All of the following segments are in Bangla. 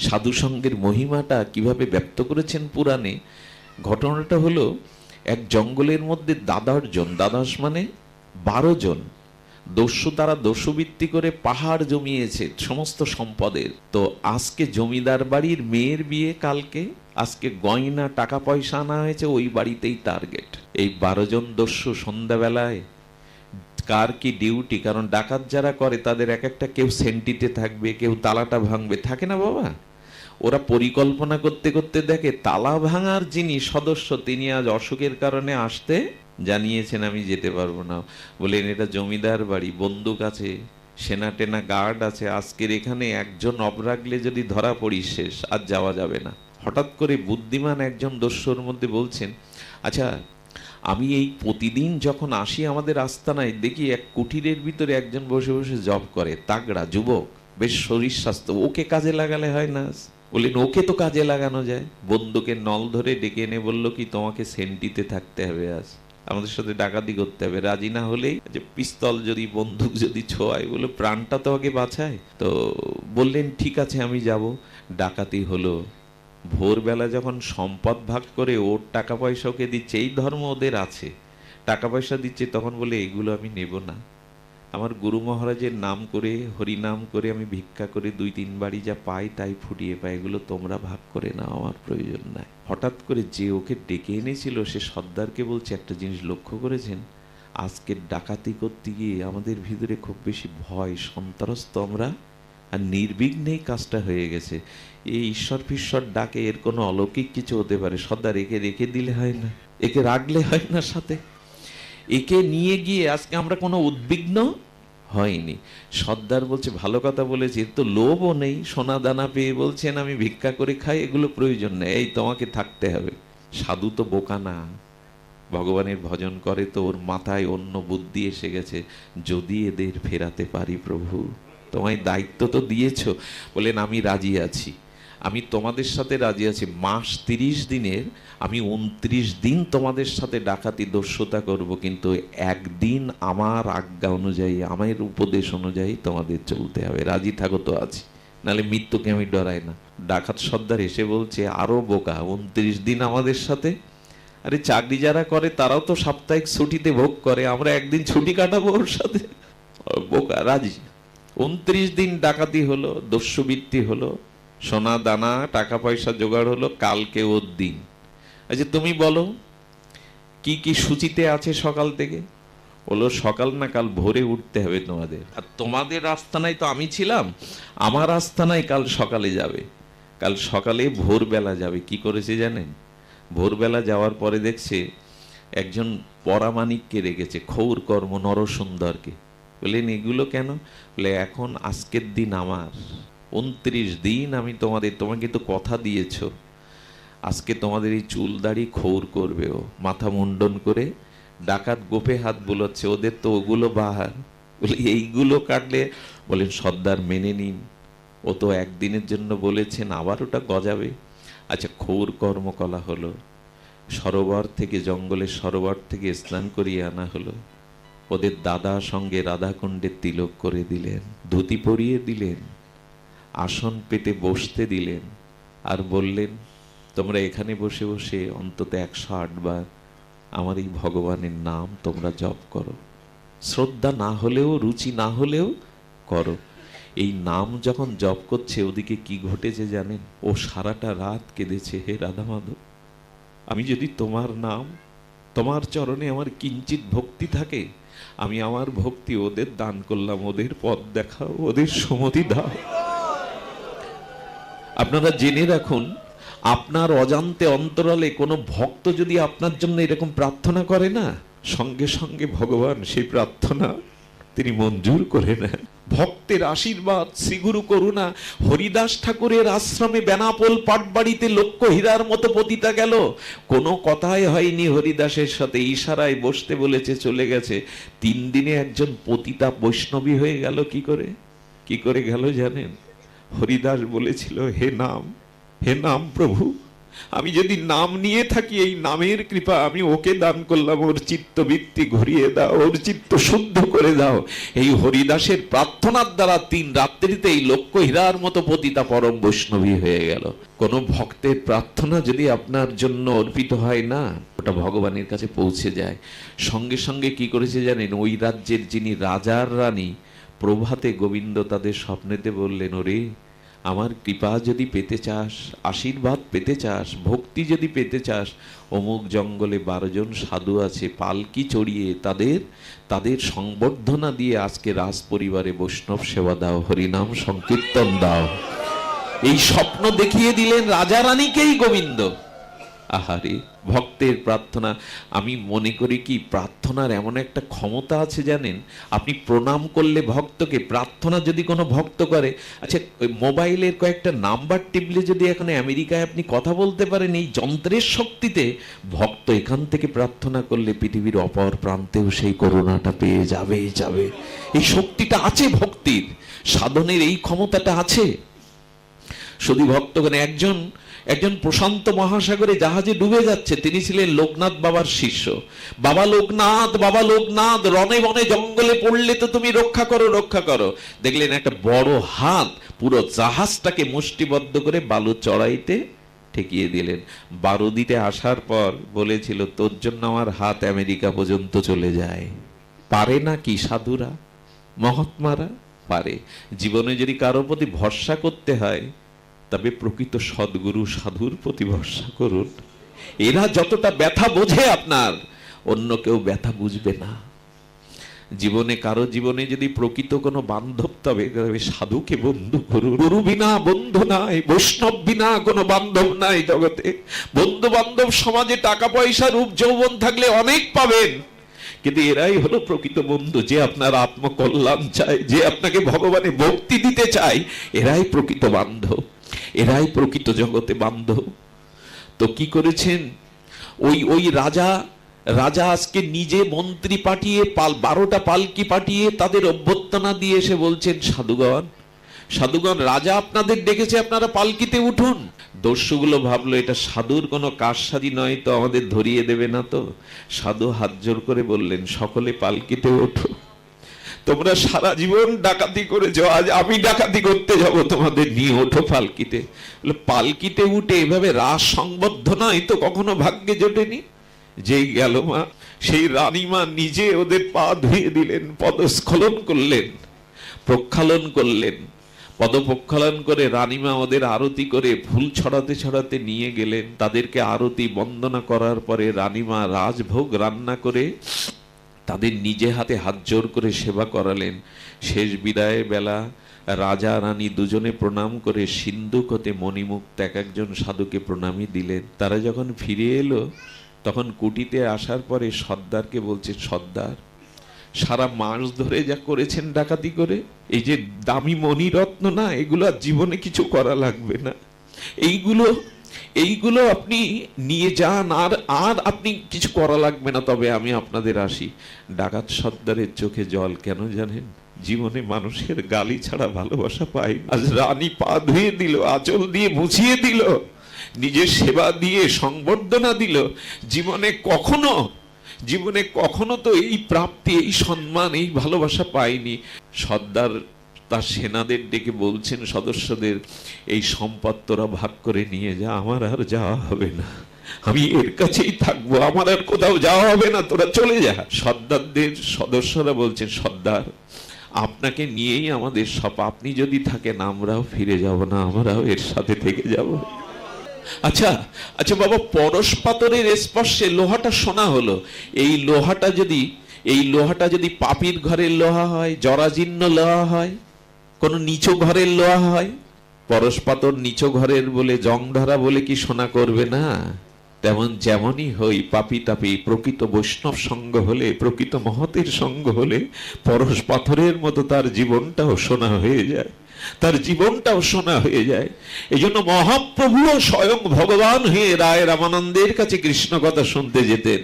সাধু সঙ্গের মহিমাটা কিভাবে ব্যক্ত করেছেন পুরাণে। ঘটনাটা হলো, এক জঙ্গলের মধ্যে দ্বাদশ মানে 12 জন দস্যু, তারা দস্যুবৃত্তি করে পাহাড় জমিয়েছে সমস্ত সম্পদের। তো আজকে জমিদার বাড়ির মেয়ের বিয়ে, কালকে আজকে গয়না টাকা পয়সা আনা হয়েছে, ওই বাড়িতেই টার্গেট। এই 12 জন দস্যু সন্ধ্যাবেলায় কার কি ডিউটি, কারণ ডাকাত যারা করে তাদের এক একটা, কেউ সেন্টিতে থাকবে, কেউ তালাটা ভাঙবে, থাকে না বাবা। ওরা পরিকল্পনা করতে করতে দেখে তালা ভাঙার যিনি সদস্য, তিনি আজ অসুখের কারণে আসতে জানিয়েছেন, আমি যেতে পারবো না। বলেন এটা জমিদার বাড়ি, বন্দুক আছে, সেনা টেনা গার্ড আছে, আজকের এখানে একজন অবরাগলে যদি ধরা পড়ি শেষ, আর যাওয়া যাবে না। হঠাৎ করে বুদ্ধিমান একজন দস্যুর মধ্যে বলছেন, আচ্ছা আমি এই প্রতিদিন যখন আসি আমাদের আস্তানায়, দেখি এক কুটিরের ভিতরে একজন বসে বসে জব করে, তাগড়া যুবক, বেশ শরীর স্বাস্থ্য, ওকে কাজে লাগালে হয় না? বললেন ওকে তো কাজে লাগানো যায়। বন্দুকের নল ধরে ডেকে এনে বলল কি, তোমাকে সেন্টিতে থাকতে হবে, আজ আমাদের সাথে ডাকাতি করতে হবে। রাজি না হলেই, যে পিস্তল যদি বন্দুক যদি ছোঁয়ায়, বলে প্রাণটা তো আগে বাঁচায়। তো বললেন ঠিক আছে আমি যাব। ডাকাতি হলো। ভোরবেলা যখন সম্পদ ভাগ করে ওর টাকা পয়সা ওকে দিচ্ছে, এই ধর্ম ওদের আছে, টাকা পয়সা দিচ্ছে, তখন বলে এগুলো আমি নেব না, আমার গুরু মহারাজের নাম করে, হরিনাম করে আমি ভিক্ষা করে 2-3 বাড়ি যা পাই তাই ফুটিয়ে পাই, এগুলো তোমরা ভাগ করে নাও, আমার প্রয়োজন নাই। হঠাৎ করে যে ওকে ডেকে এনেছিল সে সর্দারকে বলছে, একটা জিনিস লক্ষ্য করেছেন, আজকে ডাকাতি করতে গিয়ে আমাদের ভিতরে খুব বেশি ভয় সন্ত্রস্ত আমরা, আর নির্বিঘ্নেই কাজটা হয়ে গেছে। এই ঈশ্বর ফিশ্বর ডাকে, এর কোনো অলৌকিক কিছু হতে পারে। সর্দার একে রেখে দিলে হয় না, একে রাখলে হয় না সাথে, একে নিয়ে গিয়ে আজকে আমরা কোনো উদ্বিগ্ন হয়নি। সর্দার বলছে ভালো কথা বলেছে, এর তো লোভও নেই, সোনা দানা পেয়ে বলছেন আমি ভিক্ষা করে খাই, এগুলো প্রয়োজন নেই, এই তোমাকে থাকতে হবে। সাধু তো বোকা না, ভগবানের ভজন করে তো ওর মাথায় অন্য বুদ্ধি এসে গেছে, যদি এদের ফেরাতে পারি প্রভু, তোমায় দায়িত্ব তো দিয়েছ। বলেন আমি রাজি আছি, আমি তোমাদের সাথে রাজি আছি, মাস 30 দিনের আমি 29 দিন তোমাদের সাথে ডাকাতি দস্যুতা করব, কিন্তু একদিন আমার আজ্ঞা অনুযায়ী, আমার উপদেশ অনুযায়ী তোমাদের চলতে হবে। রাজি থাকো তো? আছি, নাহলে মৃত্যুকে আমি ডরাই না। ডাকাত সর্দার এসে বলছে আরো বোকা, 29 দিন আমাদের সাথে? আরে চাকরি যারা করে তারাও তো সাপ্তাহিক ছুটিতে ভোগ করে, আমরা একদিন ছুটি কাটাবো ওর সাথে? বোকা, রাজি। 29 দিন ডাকাতি হলো, দস্যুবৃত্তি হলো, সোনা দানা টাকা পয়সা জোগাড় হলো, কালকে ওর দিন। আচ্ছা তুমি বলো কি কি সূচিতে আছে সকাল থেকে? বলো সকাল না, কাল ভোরে উঠতে হবে তোমাদের। আর তোমাদের আস্তানায় তো আমি ছিলাম, আমার আস্তানায় কাল সকালে যাবে, কাল সকালে ভোরবেলা যাবে। কি করেছে জানেন? ভোরবেলা যাওয়ার পরে দেখছে একজন পরামানিককে রেখেছে, ক্ষৌর কর্ম নরসুন্দরকে। বললেন এগুলো কেন? বলে এখন আজকের দিন আমার, 29 দিন আমি তোমাকে তো কথা দিয়েছ, আজকে তোমাদের এই চুল দাড়ি ক্ষৌর করবে ও, মাথা মুন্ডন করে। ডাকাত গোপে হাত বুলোচ্ছে, ওদের তো ওগুলো বাহার। বলে এইগুলো কাটলে? বলেন সর্দার মেনে নিন, ও তো একদিনের জন্য বলেছেন, আবার ওটা গজাবে। আচ্ছা ক্ষৌর কর্ম করা হলো, সরোবর থেকে, জঙ্গলের সরোবর থেকে স্নান করিয়ে আনা হলো, ওদের দাদা সঙ্গে রাধাকুণ্ডে তিলক করে দিলেন, ধুতি পরিয়ে দিলেন, আসন পেতে বসতে দিলেন, আর বললেন তোমরা এখানে বসে বসে অন্তত 108 বার আমার এই ভগবানের নাম তোমরা জপ করো, শ্রদ্ধা না হলেও, রুচি না হলেও করো। এই নাম যখন জপ করছে, ওদিকে কি ঘটেছে জানেন? ও সারাটা রাত কেঁদেছে, হে রাধা মাধব, আমি যদি তোমার নাম, তোমার চরণে আমার কিঞ্চিত ভক্তি থাকে, আমি আমার ভক্তি ওদের দান করলাম, ওদের পথ দেখাও, ওদের সুমতি দাও। আপনারা জেনে রাখুন, আপনার অজান্তে অন্তরালে কোনো ভক্ত যদি আপনার জন্য এরকম প্রার্থনা করে না, সঙ্গে সঙ্গে ভগবান সেই প্রার্থনা তিনি মঞ্জুর করে নেন। ভক্তের আশীর্বাদ, শ্রীগুরু করুণা। হরিদাস ঠাকুরের আশ্রমে বেনাপোল পাটবাড়িতে লক্ষ্য হীরার মতো পতিতা গেল, কোনো কথাই হয়নি হরিদাসের সাথে, ইশারায় বসতে বলেছে, চলে গেছে। 3 দিনে একজন পতিতা বৈষ্ণবী হয়ে গেল। কি করে গেল জানেন? হরিদাস বলেছিল হে নাম, হে নাম প্রভু, আমি যদি নাম নিয়ে থাকি, এই নামের কৃপা আমি ওকে দান করলাম, ওর চিত্তবৃত্তি ঘুরিয়ে দাও, ওর চিত্ত শুদ্ধ করে দাও। এই হরিদাসের প্রার্থনার দ্বারা 3 রাত্রিতে এই লক্ষ্য হীরার মতো পতিতা পরম বৈষ্ণবী হয়ে গেল। কোন ভক্তের প্রার্থনা যদি আপনার জন্য অর্পিত হয় না, ওটা ভগবানের কাছে পৌঁছে যায়। সঙ্গে সঙ্গে কি করেছে জানেন? ওই রাজ্যের যিনি রাজার রানী, প্রভাতে গোবিন্দ তাদের স্বপ্নেতে বললেন, ওরে আমার কৃপা যদি পেতে চাস, আশীর্বাদ পেতে চাস, ভক্তি যদি পেতে চাস, অমুক জঙ্গলে 12 জন সাধু আছে, পালকি চড়িয়ে তাদের সংবর্ধনা দিয়ে আজকে রাজ পরিবারে বৈষ্ণব সেবা দাও, হরিনাম সংকীর্তন দাও। এই স্বপ্ন দেখিয়ে দিলেন রাজা রানীকেই গোবিন্দ। আহারে, ভক্তের প্রার্থনা। আমি মনে করি কি, প্রার্থনার এমন একটা ক্ষমতা আছে জানেন, আপনি প্রণাম করলে ভক্তকে, প্রার্থনা যদি কোনো ভক্ত করে, আচ্ছা ওই মোবাইলের কয়েকটা নাম্বার টিপলে যদি এখন আমেরিকায় আপনি কথা বলতে পারেন, এই যন্ত্রের শক্তিতে ভক্ত এখান থেকে প্রার্থনা করলে পৃথিবীর অপর প্রান্তেও সেই করুণাটা পেয়ে যাবে। এই শক্তিটা আছে ভক্তির, সাধনের এই ক্ষমতাটা আছে। শুধু ভক্তগণ, একজন প্রশান্ত মহাসাগরে জাহাজে ডুবে যাচ্ছে, তিনি ছিলেন লোকনাথ বাবার শিষ্য। বাবা লোকনাথ রনে বনে জঙ্গলে পড়লে তো তুমি রক্ষা করো। দেখলেন একটা বড় হাত পুরো জাহাজটাকে মুষ্টিবদ্ধ করে বালু চড়াইতে ঠেকিয়ে দিলেন। বারুদিতে আসার পর বলেছিল, তোর জন্য আমার হাত আমেরিকা পর্যন্ত চলে যায়। পারে না কি সাধুরা, মহাত্মারা? পারে। জীবনে যদি কারোর প্রতি ভরসা করতে হয়, তবে প্রকৃত সদ্গুরু সাধুর প্রতি ভরসা করুন। এরা যতটা ব্যথা বোঝে আপনার, অন্য কেউ ব্যথা বুঝবে না। কারো জীবনে যদি প্রকৃত কোনো বান্ধব, তবে সাধুকে বন্ধু করুন। গুরু বিনা বন্ধু নাই, বৈষ্ণব বিনা কোনো বান্ধব নাই জগতে। বন্ধু বান্ধব সমাজে টাকা পয়সা রূপ যৌবন থাকলে অনেক পাবেন, কিন্তু এরাই হলো প্রকৃত বন্ধু। যে আপনার আত্মকল্যাণ চায়, যে আপনাকে ভগবানে ভক্তি দিতে চায়, এরাই প্রকৃত বান্ধব, এরাই প্রকৃত জগতে বান্ধব। তো কি করেছেন ওই রাজা আজকে নিজে মন্ত্রী পাঠিয়ে 12টা পালকি পাঠিয়ে তাদের অভ্যর্থনা দিয়ে এসে বলছেন, সাধুগণ রাজা আপনাদের ডেকেছে, আপনারা পালকিতে উঠুন। দস্যুগুলো ভাবলো এটা সাধুর কোনো কারসাজি নয় তো, আমাদের ধরিয়ে দেবে না তো। সাধু হাত জোর করে বললেন, সকলে পালকিতে ওঠো। তোমরা সারা জীবন ডাকাতি করেছো, আজ আমি ডাকাতি করতে যাব, তোমাদের নিয়ে ওঠো পালকিতে। পালকিতে উঠে এভাবে রাস সংবর্ধনায় তো কখনো ভাগ্যে জোটেনি। যেই গেল মা, সেই রানীমা নিজে ওদের পা ধুয়ে দিলেন, পদস্খলন করলেন, প্রক্ষালন করলেন। পদপ্রক্ষালন করে রানীমা ওদের আরতি করে ফুল ছড়াতে ছড়াতে নিয়ে গেলেন। তাদেরকে আরতি বন্দনা করার পরে রানীমা রাজভোগ রান্না করে তাদের নিজে হাতে হাত জোর করে সেবা করালেন। শেষ বিদায় বেলা রাজা রানী দুজনে প্রণাম করে সিন্ধুক হতে মণিমুক্ত এক একজন সাধুকে প্রণামী দিলেন। তারা যখন ফিরে এলো, তখন কুটিতে আসার পরে সর্দারকে বলছে, সর্দার সারা মাস ধরে যা করেছেন ডাকাতি করে, এই যে দামি মণিরত্ন না, এগুলো জীবনে কিছু করা লাগবে না, এইগুলো আপনি নিয়ে যান, আর আপনি কিছু করা লাগবে না, তবে আমি আপনাদের আসি। ডাকাত সর্দারের চোখে জল কেন জানেন? জীবনে মানুষের গালি ছাড়া ভালোবাসা পাই। আজ রানী পা ধুয়ে দিল, আঁচল দিয়ে মুছিয়ে দিল, নিজের সেবা দিয়ে সংবর্ধনা দিল। জীবনে কখনো তো এই প্রাপ্তি, এই সম্মান, এই ভালোবাসা পাইনি। সর্দার তার সেনাদের ডেকে বলছেন সদস্যদের, এই সম্পদ তোরা ভাগ করে নিয়ে যা, আমার আর যাওয়া হবে না, আমি এর কাছেই থাকবো, আমার আর কোথাও যাওয়া হবে না, তোরা চলে যা। সর্দারদের সদস্যরা বলছেন, সর্দার আপনাকে নিয়েই আমাদের সব, আপনি যদি থাকেন আমরাও ফিরে যাব না, আমরাও এর সাথে থেকে যাব। আচ্ছা বাবা, পরশ পাথরের স্পর্শে লোহাটা সোনা হলো। এই লোহাটা যদি পাপীর ঘরের লোহা হয়, জরাজীর্ণ লোহা হয়, কোন নিচু ঘরের লোহা হয়, পরশ পাথর নিচু ঘরের বলে, জং ধরা বলে কি সোনা করবে না? যেমনই হই পাপী তাপী, প্রকৃত বৈষ্ণব সঙ্গ হলে, প্রকৃত মহতের সঙ্গ হলে পরশ পাথরের মতো তার জীবনটাও সোনা হয়ে যায়, তার জীবনটাও সোনা হয়ে যায়। এই জন্য মহাপ্রভুও স্বয়ং ভগবান হয়ে রায় রামানন্দের কাছে কৃষ্ণ কথা শুনতে যেতেন।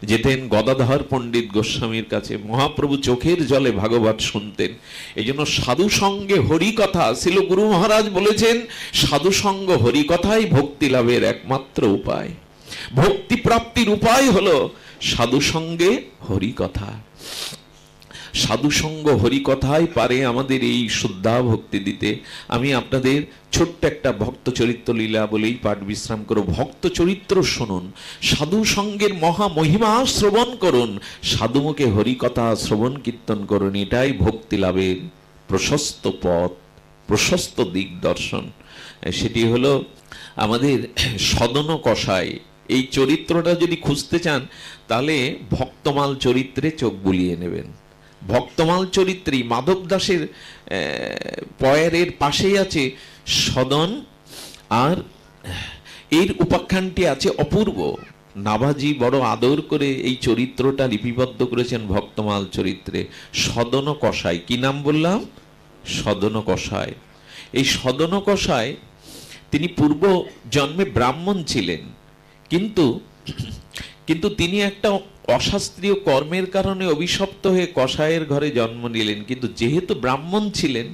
যেতেন গদাধর পণ্ডিত গোস্বামীর কাছে, মহাপ্রভু চোখের জলে ভাগবত শুনতেন। এই জন্য সাধু সঙ্গে হরিকথা, ছিল গুরু মহারাজ বলেছেন, সাধু সঙ্গ হরিকথাই ভক্তি লাভের একমাত্র উপায়। ভক্তি প্রাপ্তির উপায় হলো সাধু সঙ্গে হরিকথা। সাধু সঙ্গ হরিকথাই পারে আমাদের এই শুদ্ধা ভক্তি দিতে। আমি আপনাদের ছোট্ট একটা ভক্ত চরিত্র লীলা বলেই পাঠ বিশ্রাম করো। ভক্ত চরিত্র শুনুন, সাধু সঙ্গের মহা মহিমা শ্রবণ করুন, সাধুমুখে হরিকথা শ্রবণ কীর্তন করুন। এটাই ভক্তি লাভের প্রশস্ত পথ, প্রশস্ত দিগদর্শন। সেটি হলো আমাদের সদন কষাই। এই চরিত্রটা যদি খুঁজতে চান তাহলে ভক্তমাল চরিত্রে চোখ বুলিয়ে নেবেন। ভক্তমাল চরিত্রে মাধব দাসের পয়ের পাশেই আছে সদন, আর এর উপাখ্যানটি আছে অপূর্ব। নাভাজি বড় আদর করে এই চরিত্রটা লিপিবদ্ধ করেছেন ভক্তমাল চরিত্রে। সদন কষাই, কি নাম বললাম? সদন কষাই। এই সদন কষাই তিনি পূর্ব জন্মে ব্রাহ্মণ ছিলেন, কিন্তু তিনি একটা অশাস্ত্রীয় কর্মের কারণে অভিশপ্ত হয়ে কসাইয়ের ঘরে জন্ম নিলেন। কিন্তু যেহেতু ব্রাহ্মণ ছিলেন,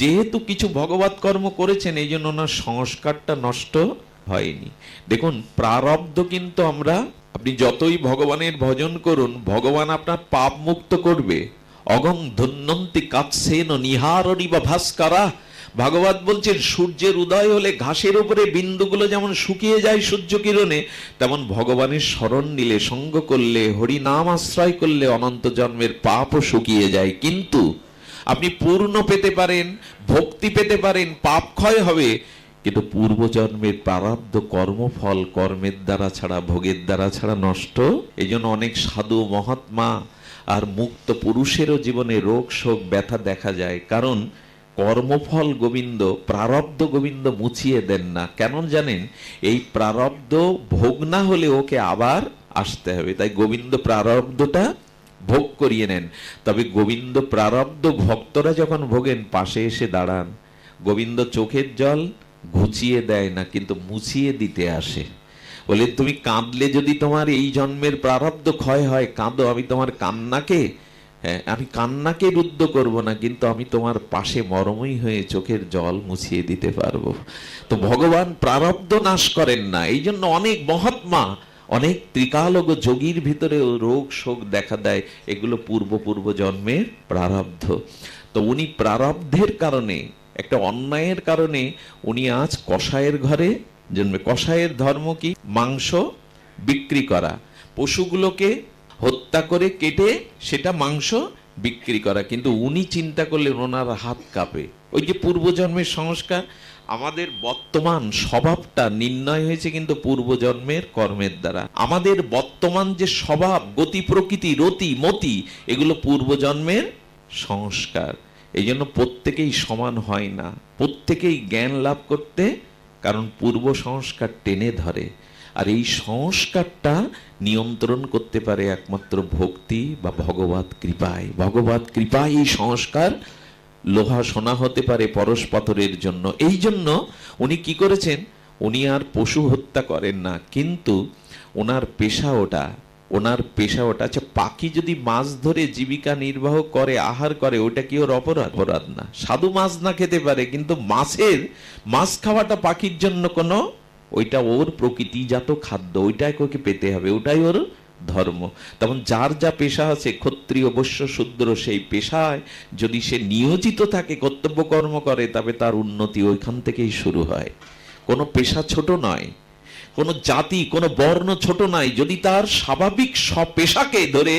যেহেতু কিছু ভগবত কর্ম করেছেন, এই জন্য ওনার সংস্কারটা নষ্ট হয়নি। দেখুন, প্রারব্ধ কিন্তু আপনি যতই ভগবানের ভজন করুন, ভগবান আপনার পাপ মুক্ত করবে। অগং ধন্যন্তি কাৎসেন নিহারণি বা ভাস্করা। ভাগবত বলছেন, সূর্যের উদয় হলে ঘাসের উপরে বিন্দুগুলো যেমন শুকিয়ে যায় সূর্য কিরণে, তেমন ভগবানের শরণ নিলে, সঙ্গ করলে, হরি নাম আশ্রয় করলে অনন্ত জন্মের পাপও শুকিয়ে যায়। কিন্তু আপনি পূর্ণ পেতে পারেন, ভক্তি পেতে পারেন, পাপ ক্ষয় হবে, কিন্তু পূর্বজন্মের প্রারব্ধ কর্মফল কর্মের দ্বারা ছাড়া, ভোগের দ্বারা ছাড়া নষ্ট। এই জন্য অনেক সাধু মহাত্মা আর মুক্ত পুরুষেরও জীবনে রোগ শোক ব্যথা দেখা যায়, কারণ কর্মফল গোবিন্দ, প্রারব্ধ গোবিন্দ মুছিয়ে দেন না। কেন জানেন? এই প্রারব্ধ ভোগ না হলে ওকে আবার আসতে হবে, তাই গোবিন্দ প্রারব্ধটা ভোগ করিয়ে নেন। তবে গোবিন্দ প্রারব্ধ ভক্তরা যখন ভোগেন, পাশে এসে দাঁড়ান। গোবিন্দ চোখের জল ঘুচিয়ে দেয় না, কিন্তু মুছিয়ে দিতে আসে। বলে, তুমি কাঁদলে যদি তোমার এই জন্মের প্রারব্ধ ক্ষয় হয়, কাঁদো, আমি তোমার কান্নাকে আমি কান্নাকে রুদ্ধ করব না, কিন্তু আমি তোমার পাশে মরমই হয়ে চোখের জল মুছিয়ে দিতে পারবো। তো ভগবান প্রারব্ধ নাশ করেন না। এই জন্য অনেক মহাত্মা, অনেক ত্রিকালজ্ঞ যোগীর ভিতরেও রোগ শোক দেখা দেয়। এগুলো পূর্ব জন্মের প্রারব্ধ। তো উনি প্রারব্ধের কারণে, একটা অন্যায়ের কারণে উনি আজ কসাইয়ের ঘরে জন্মে। কসাইয়ের ধর্ম কি? মাংস বিক্রি করা, পশুগুলোকে হত্যা করে কেটে সেটা মাংস বিক্রি করা। কিন্তু উনি চিন্তা করলেন ওনার হাত কাঁপে। ওই যে পূর্বজন্মের সংস্কার, আমাদের বর্তমান স্বভাবটা নির্ণয় হয়েছে কিন্তু পূর্বজন্মের কর্মের দ্বারা। আমাদের বর্তমান যে স্বভাব, গতি প্রকৃতি, রতি মতি, এগুলো পূর্বজন্মের সংস্কার। এই জন্য প্রত্যেকেই সমান হয় না, প্রত্যেকেই জ্ঞান লাভ করতে, কারণ পূর্ব সংস্কার টেনে ধরে। আর এই সংস্কারটা নিয়ন্ত্রণ করতে পারে একমাত্র ভক্তি বা ভগবত কৃপায়। ভগবত কৃপায় এই সংস্কার লোহা সোনা হতে পারে পরশ পাথরের জন্য। এই জন্য উনি কি করেছেন? উনি আর পশু হত্যা করেন না, কিন্তু ওনার পেশা ওটা। আচ্ছা, পাখি যদি মাছ ধরে জীবিকা নির্বাহ করে, আহার করে, ওটা কি ওর অপরাধ? অপরাধ না। সাধু মাছ না খেতে পারে, কিন্তু মাছ খাওয়াটা পাখির জন্য কোনো, ওইটা ওর প্রকৃতিজাত খাদ্য, ওইটাকে ওকে পেতে হবে, ওটাই ওর ধর্ম। তখন যার যা পেশা আছে, ক্ষত্রিয় বৈশ্য শূদ্র, সেই পেশায় যদি সে নিয়োজিত থাকে, কর্তব্য কর্ম করে, তবে তার উন্নতি ওইখান থেকেই শুরু হয়। কোনো পেশা ছোট নয়, কোনো জাতি, কোনো বর্ণ ছোট নয়, যদি তার স্বাভাবিক পেশাকে ধরে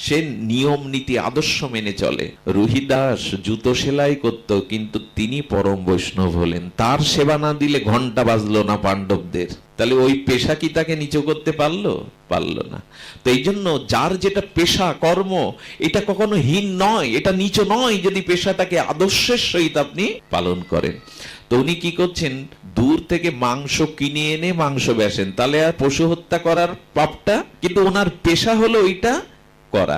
সে নিয়ম নীতি আদর্শ মেনে চলে। রুহিদাস জুতো সেলাই করত, কিন্তু তিনি পরম বৈষ্ণব হলেন। তার সেবা না দিলে ঘন্টা বাজলো না পাণ্ডবদের। তাহলে ওই পেশা কি তাকে নিচু করতে পারলো না। তো এই জন্য যার যেটা পেশা কর্ম, এটা কখনো হীন নয়, এটা নিচু নয়, যদি পেশাটাকে আদর্শের সহিত আপনি পালন করেন। তো উনি কি করছেন? দূর থেকে মাংস কিনে এনে মাংস বেচেন, তাহলে আর পশু হত্যা করার পাপটা, কিন্তু ওনার পেশা হলো ওইটা করা।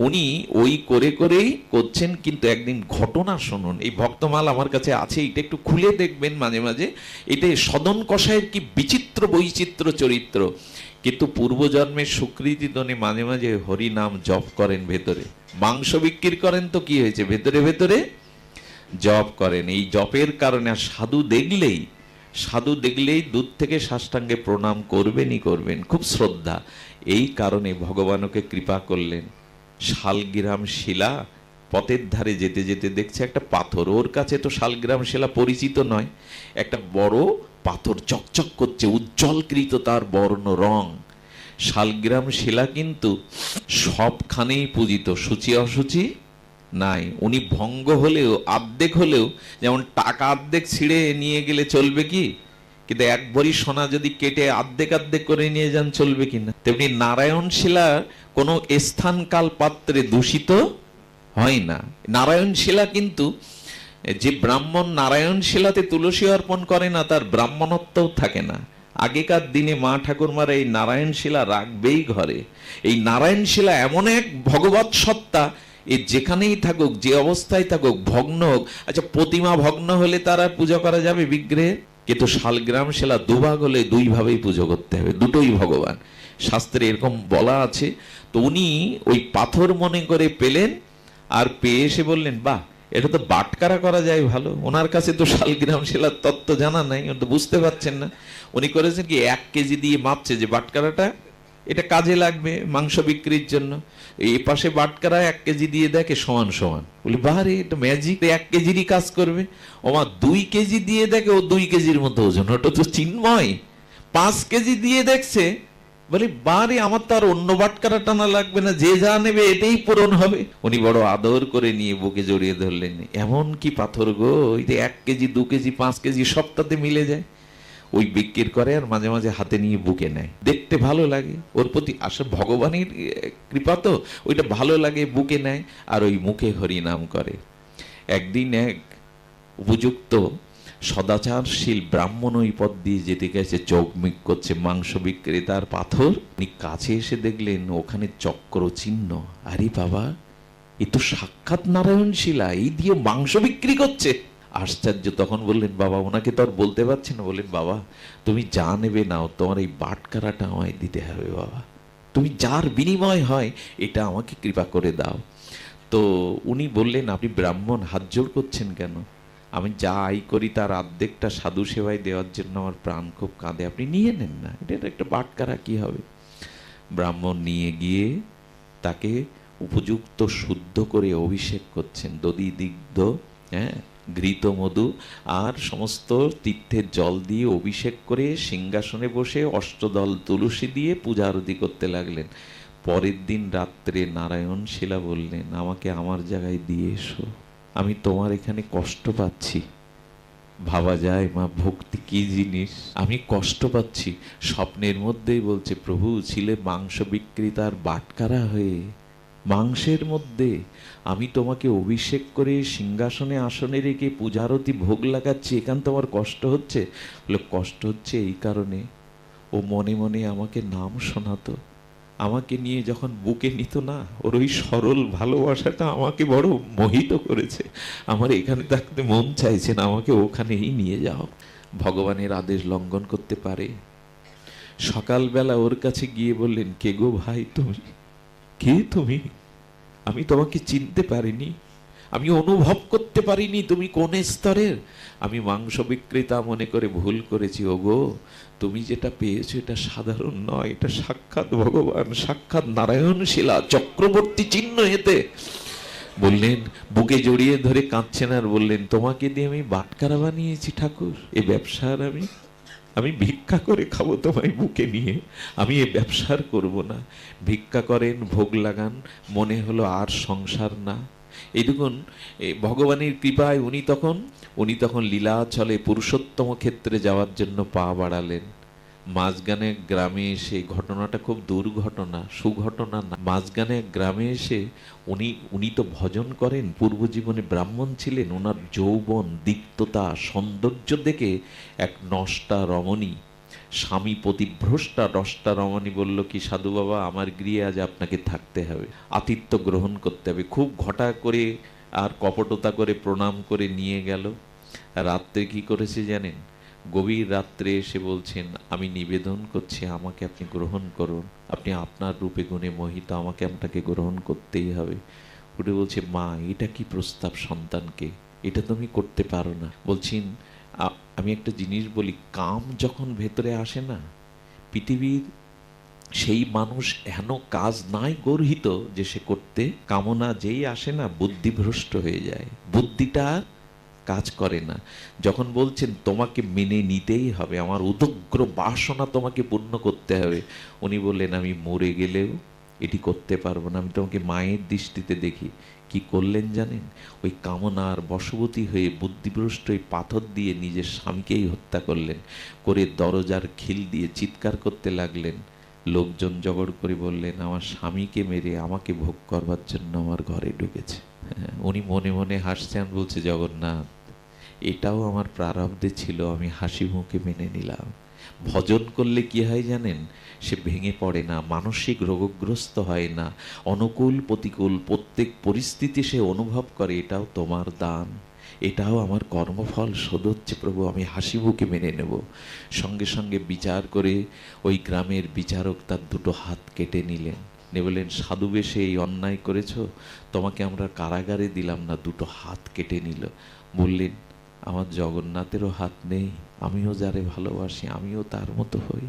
উনি ওই করেই করছেন। কিন্তু একদিন ঘটনা শুনুন, এই ভক্তমাল আমার কাছে আছে, এটা একটু খুলে দেখবেন মাঝে মাঝে। এটা সদন কষায়ের কি বিচিত্র বৈচিত্র্য চরিত্র। কিন্তু পূর্বজন্মের স্বীকৃতি উনি মাঝে মাঝে হরি নাম জপ করেন ভেতরে। মাংস বিক্রি করেন তো কি হয়েছে, ভেতরে ভেতরে জপ করেন। এই জপের কারণে সাধু দেখলেই দূর থেকে সাষ্টাঙ্গে প্রণাম করবেনই করবেন, খুব শ্রদ্ধা। এই কারণে ভগবান ওকে কৃপা করলেন। শালগ্রাম শিলা, পথের ধারে যেতে যেতে দেখছে একটা পাথর, ওর কাছে তো শালগ্রাম শিলা পরিচিত নয়, একটা বড় পাথর চকচক করছে, উজ্জ্বলকৃত তার বর্ণ রং। শালগ্রাম শিলা কিন্তু সবখানেই পূজিত, সূচি অসুচি নাই। উনি ভঙ্গ হলেও, আর্ধেক হলেও, যেমন টাকা অর্ধেক ছিঁড়ে নিয়ে গেলে চলবে কি, কিন্তু এক ভরি সোনা যদি কেটে অর্ধেক অর্ধেক করে নিয়ে যান চলবে কিনা, তেমনি নারায়ণ শিলা কোনো স্থান কাল পাত্রে দূষিত হয় না। নারায়ণ শিলা কিন্তু, যে ব্রাহ্মণ নারায়ণ শিলাতে তুলসী অর্পণ করে না তার ব্রাহ্মণত্বও থাকে না। আগেকার দিনে মা ঠাকুরমারা এই নারায়ণ শিলা রাখবেই ঘরে। এই নারায়ণ শিলা এমন এক ভগবৎ সত্তা, এ যেখানেই থাকুক, যে অবস্থায় থাকুক, ভগ্ন হোক। আচ্ছা, প্রতিমা ভগ্ন হলে তার আর পূজা করা যাবে বিগ্রহে? কিন্তু শালগ্রাম শিলা দুভাগ হলে দুই ভাবেই পুজো করতে হবে, দুটোই ভগবান, শাস্ত্রে এরকম বলা আছে। তো উনি ওই পাথর মনে করে পেলেন, আর পেয়ে এসে বললেন, বাহ, এটা তো বাটকারা করা যায় ভালো। ওনার কাছে তো শালগ্রাম শিলার তত্ত্ব জানা নাই, উনি তো বুঝতে পারছেন না। উনি করেছেন কি, 1 কেজি দিয়ে মাপছে যে বাটকারাটা এটা কাজে লাগবে মাংস বিক্রির জন্য। এই পাশে বাটকারা 1 কেজি দিয়ে দেখে সমান সমান, বলি বাহারে এটা ম্যাজিক, 1 কেজিরই কাজ করবে। ওমা 2 কেজি দিয়ে দেখে ও 2 কেজির মতো ওজন, ওটা তো চিন্ময়। 5 কেজি দিয়ে দেখছে, বলি বারে আমার তো আর অন্য বাটকারা টানা লাগবে না, যে যা নেবে এটাই পূরণ হবে। উনি বড় আদর করে নিয়ে বুকে জড়িয়ে ধরলেন। এমন কি পাথর গো, ওই যে 1 কেজি 2 কেজি 5 কেজি সবটাতে মিলে যায়। ওই বিক্রির করে আর মাঝে মাঝে হাতে নিয়ে বুকে নেয়, দেখতে ভালো লাগে, ওর প্রতি আসলে ভগবানের কৃপা তো, ওইটা ভালো লাগে, বুকে নেয় আর ওই মুখে হরি নাম করে। একদিন এক উপযুক্ত সদাচারশীল ব্রাহ্মণ ওই পথ দিয়ে যেতে গেছে, চোখ মিক করছে, মাংস বিক্রেতার পাথর। উনি কাছে এসে দেখলেন ওখানে চক্র চিহ্ন। আরে বাবা, এ তো সাক্ষাৎ নারায়ণ শিলা, এই দিয়ে মাংস বিক্রি করছে। আশ্চর্য। তখন বললেন, বাবা, ওনাকে তো আর বলতে পারছি না, বললেন, বাবা তুমি যা নেবে নাও, তোমার এই বাটকারাটা আমায় দিতে হবে বাবা, তুমি যার বিনিময় হয় এটা আমাকে কৃপা করে দাও। তো উনি বললেন, আপনি ব্রাহ্মণ, হাত জোড় করছেন কেন? আমি যা আয় করি তার অর্ধেকটা সাধু সেবায় দেওয়ার জন্য আমার প্রাণ খুব কাঁদে, আপনি নিয়ে নেন না, এটা একটা বাটকারা কি হবে। ব্রাহ্মণ নিয়ে গিয়ে তাকে উপযুক্ত শুদ্ধ করে অভিষেক করছেন, দধি দিগ্ধ, হ্যাঁ, ঘৃত মধু আর সমস্ত তীর্থের জল দিয়ে অভিষেক করে সিংহাসনে বসে অষ্টদল তুলসী দিয়ে পূজা আরতি করতে লাগলেন। পরের দিন রাত্রে নারায়ণ শিলা বললেন, আমাকে আমার জায়গায় দিয়ে এসো, আমি তোমার এখানে কষ্ট পাচ্ছি। ভাবা যায় মা, ভক্তি কি জিনিস, আমি কষ্ট পাচ্ছি। স্বপ্নের মধ্যেই বলছে, প্রভু ছিলে মাংস বিক্রেতার বাটকারা হয়ে, মাংসের মধ্যে আমি তোমাকে অভিষেক করে সিংহাসনে আসনে রেখে পূজারতি ভোগ লাগাচ্ছি, এখান তোমার কষ্ট হচ্ছে? বলে, কষ্ট হচ্ছে এই কারণে, ও মনে মনে আমাকে নাম শোনাতো, আমাকে নিয়ে যখন বুকে নিত না, ওর ওই সরল ভালোবাসাটা আমাকে বড় মোহিত করেছে, আমার এখানে থাকতে মন চাইছে না, আমাকে ওখানেই নিয়ে যাও। ভগবানের আদেশ লঙ্ঘন করতে পারে? সকালবেলা ওর কাছে গিয়ে বললেন, কে গো ভাই তুমি, কে তুমি? আমি তোমাকে চিনতে পারিনি, আমি অনুভব করতে পারিনি তুমি কোন স্তরের। আমি মাংস বিক্রেতা মনে করে ভুল করেছি। ওগো, তুমি যেটা পেয়েছো এটা সাধারণ নয়, এটা সাক্ষাৎ ভগবান, সাক্ষাৎ নারায়ণ শিলা, চক্রবর্তী চিহ্ন এতে। বললেন, বুকে জড়িয়ে ধরে কাঁদছেন আর বললেন, তোমাকে দিয়ে আমি বাটকারা বানিয়েছি ঠাকুর, এ ব্যবসার আমি ভিক্ষা করে খাবো তোমায় বুকে নিয়ে, আমি এ ব্যবসার করব না। ভিক্ষা করেন, ভোগ লাগান, মনে হলো আর সংসার না। এই দেখুন, ভগবানের কৃপায় উনি তখন লীলাচলে পুরুষোত্তম ক্ষেত্রে যাওয়ার জন্য পা বাড়ালেন। মাঝগানে গ্রামে এসে, ঘটনাটা খুব দুর্ঘটনা, সুঘটনা না, মাঝগানে গ্রামে এসে উনি তো ভজন করেন, পূর্বজীবনে ব্রাহ্মণ ছিলেন। ওনার যৌবন, দীপ্ততা, সৌন্দর্য দেখে এক নষ্টা রমণী, স্বামী পতিভ্রষ্টা নষ্টা রমণী বলল কি, সাধু বাবা আমার গৃহে আজ আপনাকে থাকতে হবে, আতিথ্য গ্রহণ করতে হবে। খুব ঘটা করে আর কপটতা করে প্রণাম করে নিয়ে গেল। রাত্রে কি করেছে জানেন? গভীর রাত্রে এসে বলছেন, আমি নিবেদন করছি আমাকে আপনি গ্রহণ করুন, আপনি আপনার রূপে গুণে মোহিত, আমাকে আপনাকে গ্রহণ করতেই হবে। উঠে বলছে, মা এটা কি প্রস্তাব সন্তানকে, এটা তুমি করতে পারো না। বলছেন, আমি একটা জিনিস বলি, কাম যখন ভেতরে আসে না, পৃথিবীর সেই মানুষ হেন কাজ নাই গর্হিত যে সে করতে, কামনা যেই আসে না বুদ্ধিভ্রষ্ট হয়ে যায়, বুদ্ধিটা কাজ করে না। যখন বলছেন তোমাকে মেনে নিতেই হবে, আমার উদগ্র বাসনা তোমাকে পূর্ণ করতে হবে, উনি বললেন আমি মরে গেলেও এটি করতে পারবো না, আমি তোমাকে মায়ের দৃষ্টিতে দেখি। কি করলেন জানেন? ওই কামনার বশবর্তী হয়ে বুদ্ধিভ্রষ্ট ওই পাথর দিয়ে নিজের স্বামীকেই হত্যা করলেন, করে দরজার খিল দিয়ে চিৎকার করতে লাগলেন। লোকজন জগড় করে বললেন, আমার স্বামীকে মেরে আমাকে ভোগ করবার জন্য আমার ঘরে ঢুকেছে। উনি মনে মনে হাসছেন, বলছে, জগন্নাথ এটাও আমার প্রারব্ধে ছিল, আমি হাসি মুখে মেনে নিলাম। ভজন করলে কি হয় জানেন? সে ভেঙে পড়ে না, মানসিক রোগগ্রস্ত হয় না, অনুকূল প্রতিকূল প্রত্যেক পরিস্থিতি সে অনুভব করে এটাও তোমার দান, এটাও আমার কর্মফল শোধ হচ্ছে প্রভু, আমি হাসি মুখে মেনে নেব। সঙ্গে সঙ্গে বিচার করে ওই গ্রামের বিচারক তার দুটো হাত কেটে নিলেন, বললেন, সাধু বেশে এই অন্যায় করেছ, তোমাকে আমরা কারাগারে দিলাম না, দুটো হাত কেটে নিল। বললেন, আমার জগন্নাথেরও হাত নেই, আমিও যারে ভালোবাসি আমিও তার মতো হই।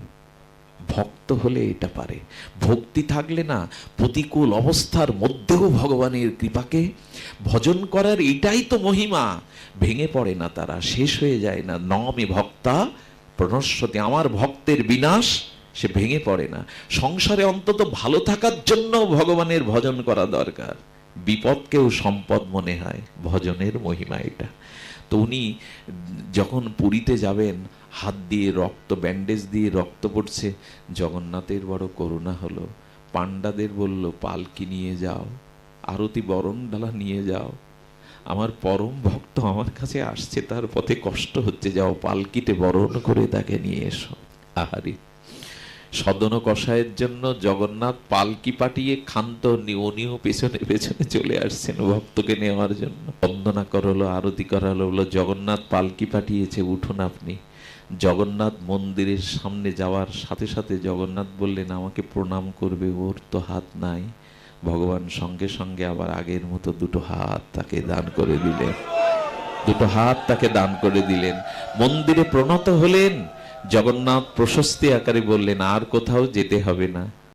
ভক্ত হলে এটা পারে, ভক্তি থাকলে না প্রতিকূল অবস্থার মধ্যেও ভগবানের কৃপাকে ভজন করার এটাই তো মহিমা। ভেঙে পড়ে না তারা, শেষ হয়ে যায় না। নমে ভক্তা প্রণশ্যতি, আমার ভক্তের বিনাশ, সে ভেঙে পড়ে না। সংসারে অন্তত ভালো থাকার জন্য ভগবানের ভজন করা দরকার, বিপদকেও সম্পদ মনে হয়, ভজনের মহিমা এটা। তো উনি যখন পুরীতে যাবেন, হাত দিয়ে রক্ত, ব্যান্ডেজ দিয়ে রক্ত পড়ছে, জগন্নাথের বড় করুণা হলো, পাণ্ডাদের বলল পালকি নিয়ে যাও, আরতি বরণ ডালা নিয়ে যাও, আমার পরম ভক্ত আমার কাছে আসছে, তার পথে কষ্ট হচ্ছে, যাও পালকিতে বরণ করে তাকে নিয়ে এসো। আহারি, সদন কষায়ের জন্য জগন্নাথ পালকি পাঠিয়ে ক্ষান্ত, উনিও পেছনে পেছনে চলে আসছেন ভক্তকে নেওয়ার জন্য। বন্দনা করলো, আরতি করালো, বললো জগন্নাথ পালকি পাঠিয়েছে, উঠুন আপনি। জগন্নাথ মন্দিরের সামনে যাওয়ার সাথে সাথে জগন্নাথ বললেন, আমাকে প্রণাম করবে, ওর তো হাত নাই। ভগবান সঙ্গে সঙ্গে আবার আগের মতো দুটো হাত তাকে দান করে দিলেন, দুটো হাত তাকে দান করে দিলেন। মন্দিরে প্রণত হলেন। জগন্নাথ প্রশস্তি আকারে বললেন, আর কোথাও যেতে হবে না,